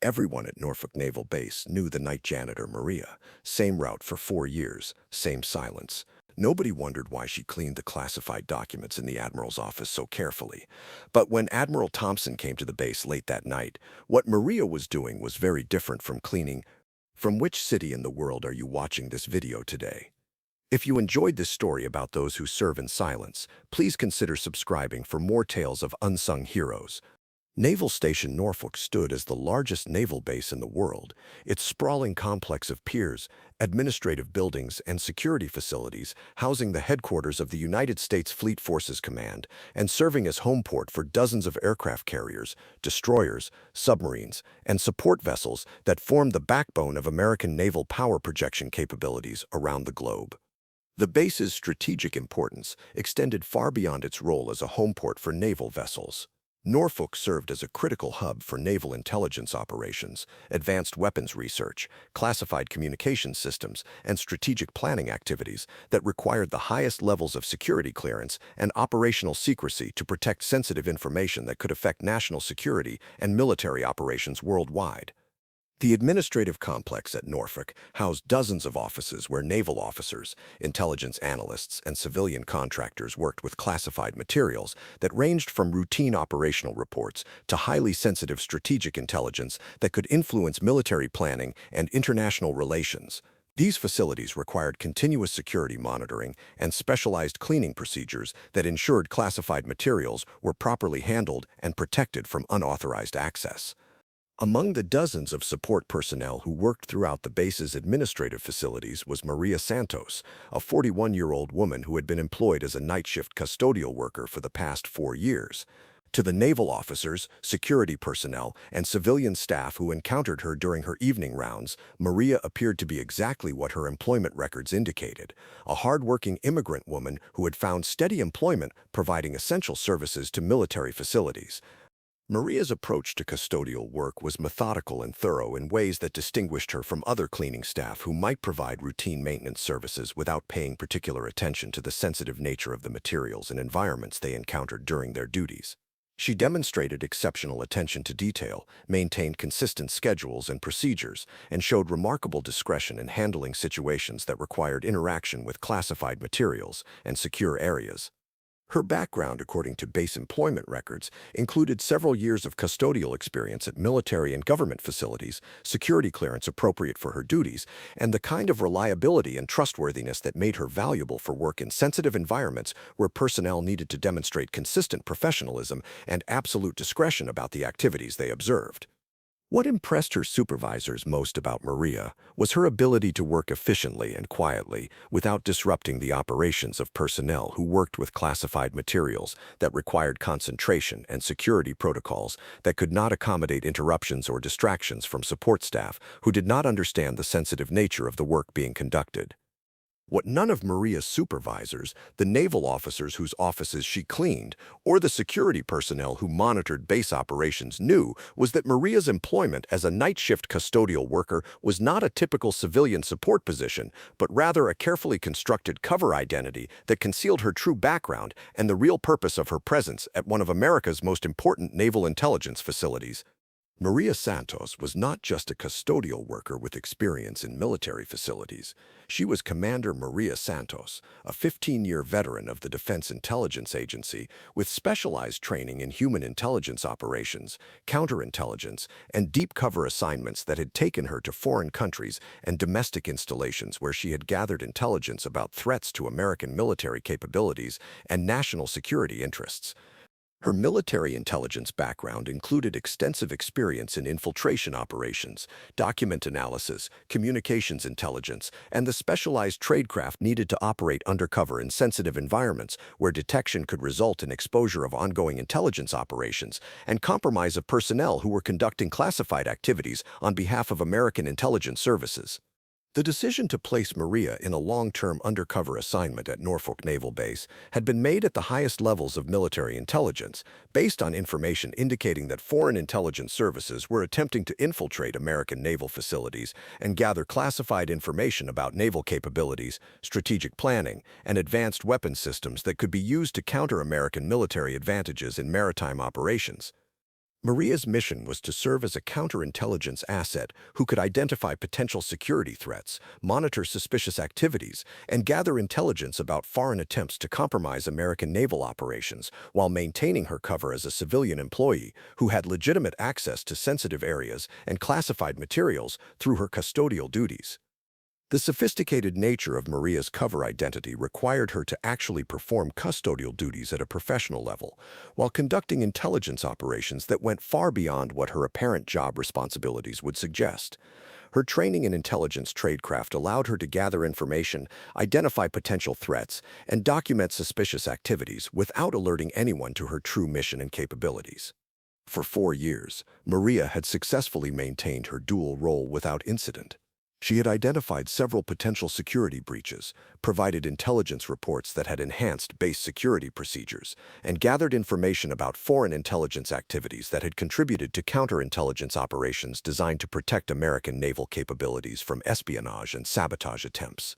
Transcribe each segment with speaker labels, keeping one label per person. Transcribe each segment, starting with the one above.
Speaker 1: Everyone at Norfolk Naval Base knew the night janitor Maria. Same route for 4 years, same silence. Nobody wondered why she cleaned the classified documents in the Admiral's office so carefully. But when Admiral Thompson came to the base late that night, what Maria was doing was very different from cleaning. From which city in the world are you watching this video today? If you enjoyed this story about those who serve in silence, please consider subscribing for more tales of unsung heroes. Naval Station Norfolk stood as the largest naval base in the world. Its sprawling complex of piers, administrative buildings, and security facilities, housing the headquarters of the United States Fleet Forces Command and serving as home port for dozens of aircraft carriers, destroyers, submarines, and support vessels that formed the backbone of American naval power projection capabilities around the globe. The base's strategic importance extended far beyond its role as a home port for naval vessels. Norfolk served as a critical hub for naval intelligence operations, advanced weapons research, classified communications systems, and strategic planning activities that required the highest levels of security clearance and operational secrecy to protect sensitive information that could affect national security and military operations worldwide. The administrative complex at Norfolk housed dozens of offices where naval officers, intelligence analysts, and civilian contractors worked with classified materials that ranged from routine operational reports to highly sensitive strategic intelligence that could influence military planning and international relations. These facilities required continuous security monitoring and specialized cleaning procedures that ensured classified materials were properly handled and protected from unauthorized access. Among the dozens of support personnel who worked throughout the base's administrative facilities was Maria Santos, a 41-year-old woman who had been employed as a night shift custodial worker for the past 4 years. To the naval officers, security personnel, and civilian staff who encountered her during her evening rounds, Maria appeared to be exactly what her employment records indicated, a hard-working immigrant woman who had found steady employment providing essential services to military facilities. Maria's approach to custodial work was methodical and thorough in ways that distinguished her from other cleaning staff who might provide routine maintenance services without paying particular attention to the sensitive nature of the materials and environments they encountered during their duties. She demonstrated exceptional attention to detail, maintained consistent schedules and procedures, and showed remarkable discretion in handling situations that required interaction with classified materials and secure areas. Her background, according to base employment records, included several years of custodial experience at military and government facilities, security clearance appropriate for her duties, and the kind of reliability and trustworthiness that made her valuable for work in sensitive environments where personnel needed to demonstrate consistent professionalism and absolute discretion about the activities they observed. What impressed her supervisors most about Maria was her ability to work efficiently and quietly without disrupting the operations of personnel who worked with classified materials that required concentration and security protocols that could not accommodate interruptions or distractions from support staff who did not understand the sensitive nature of the work being conducted. What none of Maria's supervisors, the naval officers whose offices she cleaned, or the security personnel who monitored base operations knew was that Maria's employment as a night shift custodial worker was not a typical civilian support position, but rather a carefully constructed cover identity that concealed her true background and the real purpose of her presence at one of America's most important naval intelligence facilities. Maria Santos was not just a custodial worker with experience in military facilities. She was Commander Maria Santos, a 15-year veteran of the Defense Intelligence Agency with specialized training in human intelligence operations, counterintelligence, and deep cover assignments that had taken her to foreign countries and domestic installations where she had gathered intelligence about threats to American military capabilities and national security interests. Her military intelligence background included extensive experience in infiltration operations, document analysis, communications intelligence, and the specialized tradecraft needed to operate undercover in sensitive environments where detection could result in exposure of ongoing intelligence operations and compromise of personnel who were conducting classified activities on behalf of American intelligence services. The decision to place Maria in a long-term undercover assignment at Norfolk Naval Base had been made at the highest levels of military intelligence, based on information indicating that foreign intelligence services were attempting to infiltrate American naval facilities and gather classified information about naval capabilities, strategic planning, and advanced weapons systems that could be used to counter American military advantages in maritime operations. Maria's mission was to serve as a counterintelligence asset who could identify potential security threats, monitor suspicious activities, and gather intelligence about foreign attempts to compromise American naval operations while maintaining her cover as a civilian employee who had legitimate access to sensitive areas and classified materials through her custodial duties. The sophisticated nature of Maria's cover identity required her to actually perform custodial duties at a professional level, while conducting intelligence operations that went far beyond what her apparent job responsibilities would suggest. Her training in intelligence tradecraft allowed her to gather information, identify potential threats, and document suspicious activities without alerting anyone to her true mission and capabilities. For 4 years, Maria had successfully maintained her dual role without incident. She had identified several potential security breaches, provided intelligence reports that had enhanced base security procedures, and gathered information about foreign intelligence activities that had contributed to counterintelligence operations designed to protect American naval capabilities from espionage and sabotage attempts.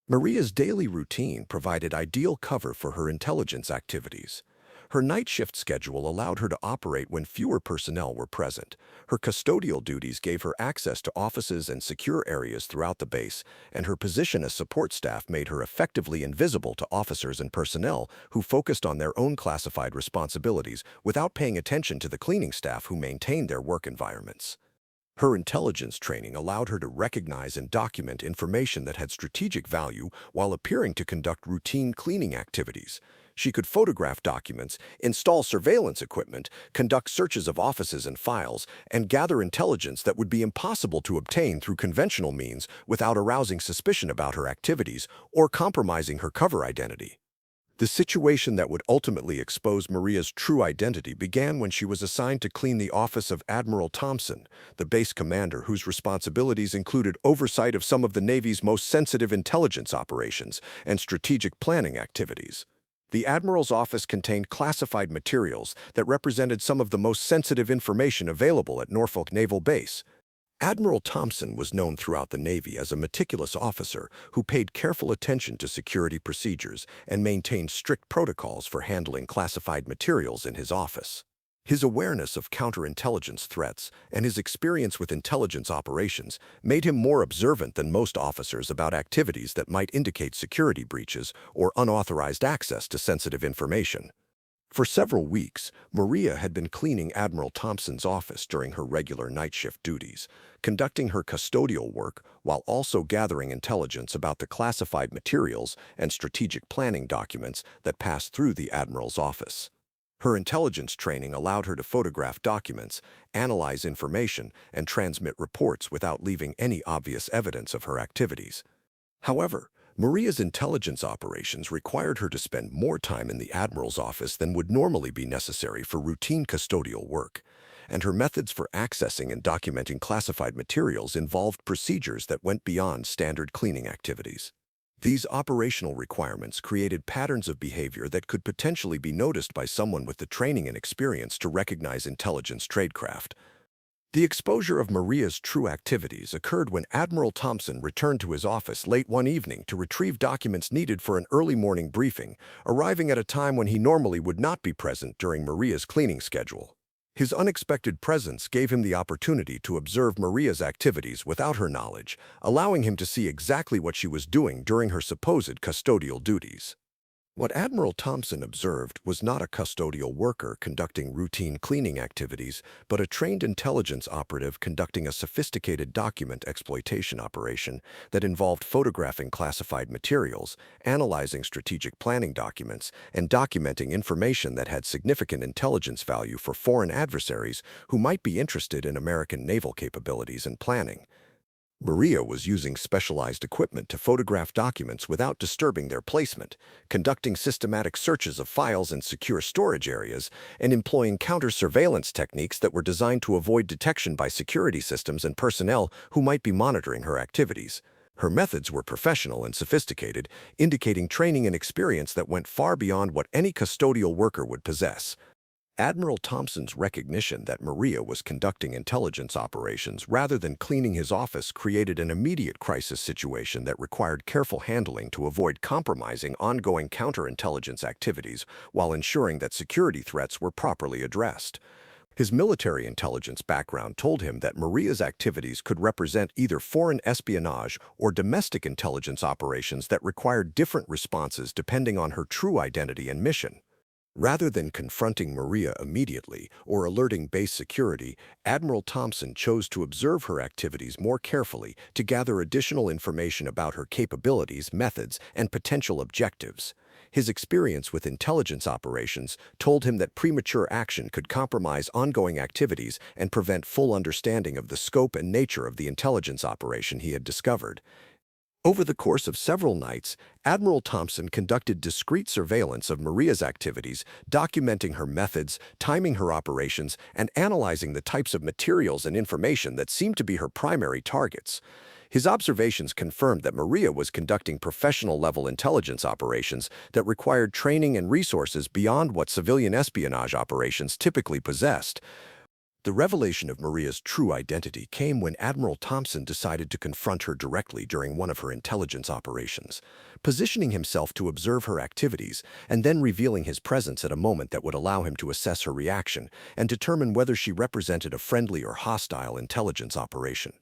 Speaker 1: Maria's daily routine provided ideal cover for her intelligence activities. Her night shift schedule allowed her to operate when fewer personnel were present. Her custodial duties gave her access to offices and secure areas throughout the base, and her position as support staff made her effectively invisible to officers and personnel who focused on their own classified responsibilities without paying attention to the cleaning staff who maintained their work environments. Her intelligence training allowed her to recognize and document information that had strategic value while appearing to conduct routine cleaning activities. She could photograph documents, install surveillance equipment, conduct searches of offices and files, and gather intelligence that would be impossible to obtain through conventional means without arousing suspicion about her activities or compromising her cover identity. The situation that would ultimately expose Maria's true identity began when she was assigned to clean the office of Admiral Thompson, the base commander whose responsibilities included oversight of some of the Navy's most sensitive intelligence operations and strategic planning activities. The Admiral's office contained classified materials that represented some of the most sensitive information available at Norfolk Naval Base. Admiral Thompson was known throughout the Navy as a meticulous officer who paid careful attention to security procedures and maintained strict protocols for handling classified materials in his office. His awareness of counterintelligence threats and his experience with intelligence operations made him more observant than most officers about activities that might indicate security breaches or unauthorized access to sensitive information. For several weeks, Maria had been cleaning Admiral Thompson's office during her regular night shift duties, conducting her custodial work while also gathering intelligence about the classified materials and strategic planning documents that passed through the Admiral's office. Her intelligence training allowed her to photograph documents, analyze information, and transmit reports without leaving any obvious evidence of her activities. However, Maria's intelligence operations required her to spend more time in the Admiral's office than would normally be necessary for routine custodial work, and her methods for accessing and documenting classified materials involved procedures that went beyond standard cleaning activities. These operational requirements created patterns of behavior that could potentially be noticed by someone with the training and experience to recognize intelligence tradecraft. The exposure of Maria's true activities occurred when Admiral Thompson returned to his office late one evening to retrieve documents needed for an early morning briefing, arriving at a time when he normally would not be present during Maria's cleaning schedule. His unexpected presence gave him the opportunity to observe Maria's activities without her knowledge, allowing him to see exactly what she was doing during her supposed custodial duties. What Admiral Thompson observed was not a custodial worker conducting routine cleaning activities, but a trained intelligence operative conducting a sophisticated document exploitation operation that involved photographing classified materials, analyzing strategic planning documents, and documenting information that had significant intelligence value for foreign adversaries who might be interested in American naval capabilities and planning. Maria was using specialized equipment to photograph documents without disturbing their placement, conducting systematic searches of files in secure storage areas, and employing counter-surveillance techniques that were designed to avoid detection by security systems and personnel who might be monitoring her activities. Her methods were professional and sophisticated, indicating training and experience that went far beyond what any custodial worker would possess. Admiral Thompson's recognition that Maria was conducting intelligence operations rather than cleaning his office created an immediate crisis situation that required careful handling to avoid compromising ongoing counterintelligence activities while ensuring that security threats were properly addressed. His military intelligence background told him that Maria's activities could represent either foreign espionage or domestic intelligence operations that required different responses depending on her true identity and mission. Rather than confronting Maria immediately or alerting base security, Admiral Thompson chose to observe her activities more carefully to gather additional information about her capabilities, methods, and potential objectives. His experience with intelligence operations told him that premature action could compromise ongoing activities and prevent full understanding of the scope and nature of the intelligence operation he had discovered. Over the course of several nights, Admiral Thompson conducted discreet surveillance of Maria's activities, documenting her methods, timing her operations, and analyzing the types of materials and information that seemed to be her primary targets. His observations confirmed that Maria was conducting professional-level intelligence operations that required training and resources beyond what civilian espionage operations typically possessed. The revelation of Maria's true identity came when Admiral Thompson decided to confront her directly during one of her intelligence operations, positioning himself to observe her activities and then revealing his presence at a moment that would allow him to assess her reaction and determine whether she represented a friendly or hostile intelligence operation.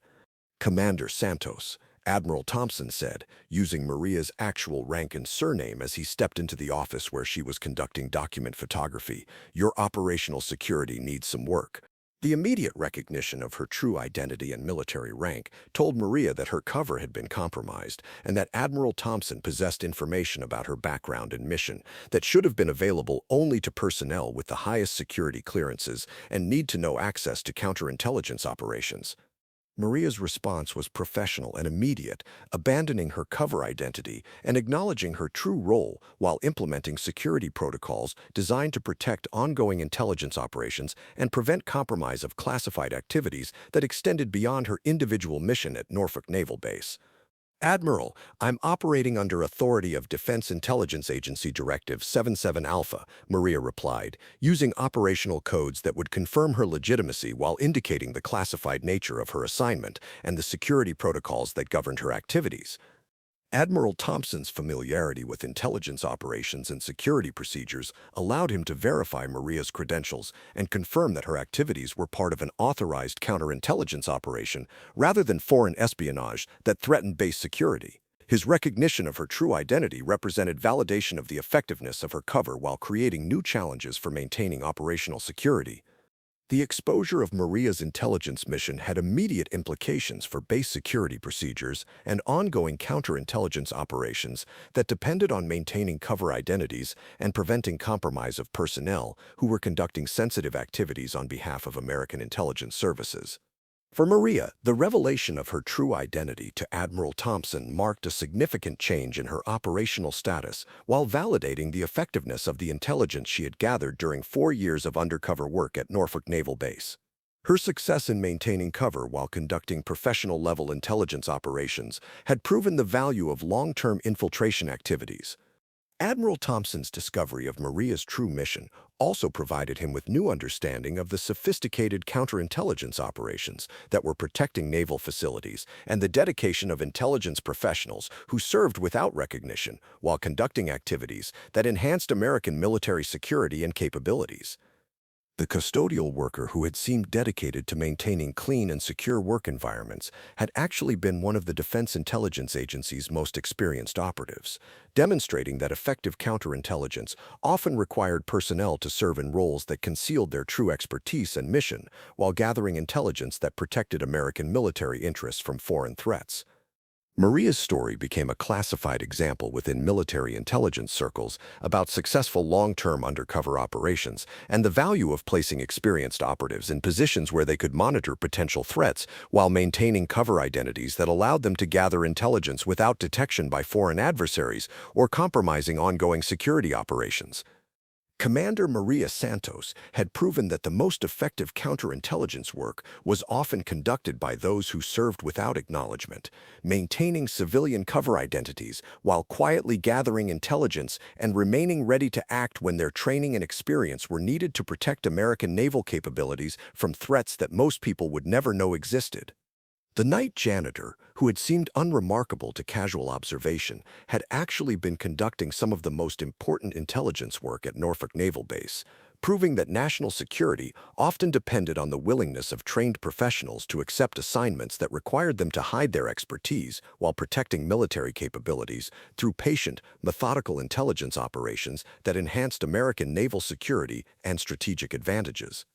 Speaker 1: Commander Santos, Admiral Thompson said, using Maria's actual rank and surname as he stepped into the office where she was conducting document photography, "Your operational security needs some work." The immediate recognition of her true identity and military rank told Maria that her cover had been compromised and that Admiral Thompson possessed information about her background and mission that should have been available only to personnel with the highest security clearances and need-to-know access to counterintelligence operations. Maria's response was professional and immediate, abandoning her cover identity and acknowledging her true role while implementing security protocols designed to protect ongoing intelligence operations and prevent compromise of classified activities that extended beyond her individual mission at Norfolk Naval Base. "Admiral, I'm operating under authority of Defense Intelligence Agency Directive 77 Alpha," Maria replied, using operational codes that would confirm her legitimacy while indicating the classified nature of her assignment and the security protocols that governed her activities. Admiral Thompson's familiarity with intelligence operations and security procedures allowed him to verify Maria's credentials and confirm that her activities were part of an authorized counterintelligence operation rather than foreign espionage that threatened base security. His recognition of her true identity represented validation of the effectiveness of her cover while creating new challenges for maintaining operational security. The exposure of Maria's intelligence mission had immediate implications for base security procedures and ongoing counterintelligence operations that depended on maintaining cover identities and preventing compromise of personnel who were conducting sensitive activities on behalf of American intelligence services. For Maria, the revelation of her true identity to Admiral Thompson marked a significant change in her operational status while validating the effectiveness of the intelligence she had gathered during 4 years of undercover work at Norfolk Naval Base. Her success in maintaining cover while conducting professional-level intelligence operations had proven the value of long-term infiltration activities. Admiral Thompson's discovery of Maria's true mission also provided him with new understanding of the sophisticated counterintelligence operations that were protecting naval facilities and the dedication of intelligence professionals who served without recognition while conducting activities that enhanced American military security and capabilities. The custodial worker who had seemed dedicated to maintaining clean and secure work environments had actually been one of the Defense Intelligence Agency's most experienced operatives, demonstrating that effective counterintelligence often required personnel to serve in roles that concealed their true expertise and mission while gathering intelligence that protected American military interests from foreign threats. Maria's story became a classified example within military intelligence circles about successful long-term undercover operations and the value of placing experienced operatives in positions where they could monitor potential threats while maintaining cover identities that allowed them to gather intelligence without detection by foreign adversaries or compromising ongoing security operations. Commander Maria Santos had proven that the most effective counterintelligence work was often conducted by those who served without acknowledgement, maintaining civilian cover identities while quietly gathering intelligence and remaining ready to act when their training and experience were needed to protect American naval capabilities from threats that most people would never know existed. The night janitor, who had seemed unremarkable to casual observation, had actually been conducting some of the most important intelligence work at Norfolk Naval Base, proving that national security often depended on the willingness of trained professionals to accept assignments that required them to hide their expertise while protecting military capabilities through patient, methodical intelligence operations that enhanced American naval security and strategic advantages.